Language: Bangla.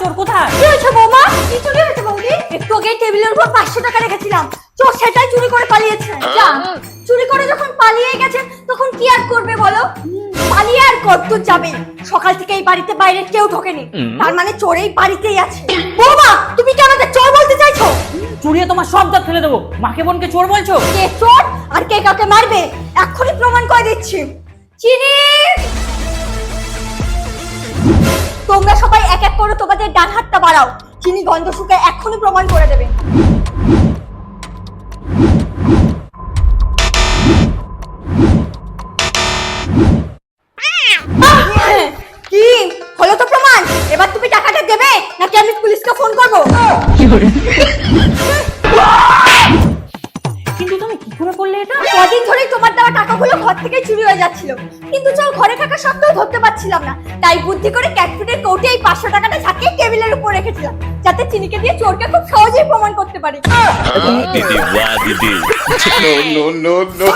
চোর কোথায়? কি হয়েছে বৌমা? কি চুরি হয়েছে বৌদি? একটু আগে টেবিলের উপর 500 টাকা রেখেছিলাম, চোর সেটাই চুরি করে পালিয়েছে। যা, চুরি করে যখন পালিয়ে গেছে তখন কি আর করবে বলো? পালিয়ে আর কতদূর যাবে? সকাল থেকে এই বাড়িতে বাইরে কেউ ঢোকেনি, তার মানে চোর এই বাড়িতেই আছে। বৌমা, তুমি কি আমাদের চোর বলতে চাইছো? চুরিয়ে তোমার সব দাঁত ফেলে দেবো। মাকে বোনকে চোর বলছো? কে চোর আর কে কাকে মারবে এক্ষুনি প্রমাণ করে দিচ্ছি। চিনি, তোমরা সবাই এক এক করে তোমাদের ডান হাতটা বাড়াও। চিনি গন্ধ শুকে এক্ষুনি প্রমাণ করে দেবে। কি হলো তো প্রমাণ? এবার তুমি টাকাটা দেবে নাকি আমি পুলিশকে ফোন করবো? কিন্তু তুমি কি করে করলে এটা? কদিন ধরেই তোমার দেওয়া টাকাগুলো ঘর থেকে চুরি হয়ে যাচ্ছিল, কিন্তু চোর ঘরে থাকা সত্ত্বেও ধরতে পারছিলাম না। তাই বুদ্ধি করে ক্যাটফুডের কৌটে এই 500 টাকাটা ঝাঁকিয়ে টেবিলের উপর রেখেছিলাম, যাতে চিনিকে দিয়ে চোরকে খুব সহজেই প্রমাণ করতে পারি। Didi, wah, Didi. No, no, no, no.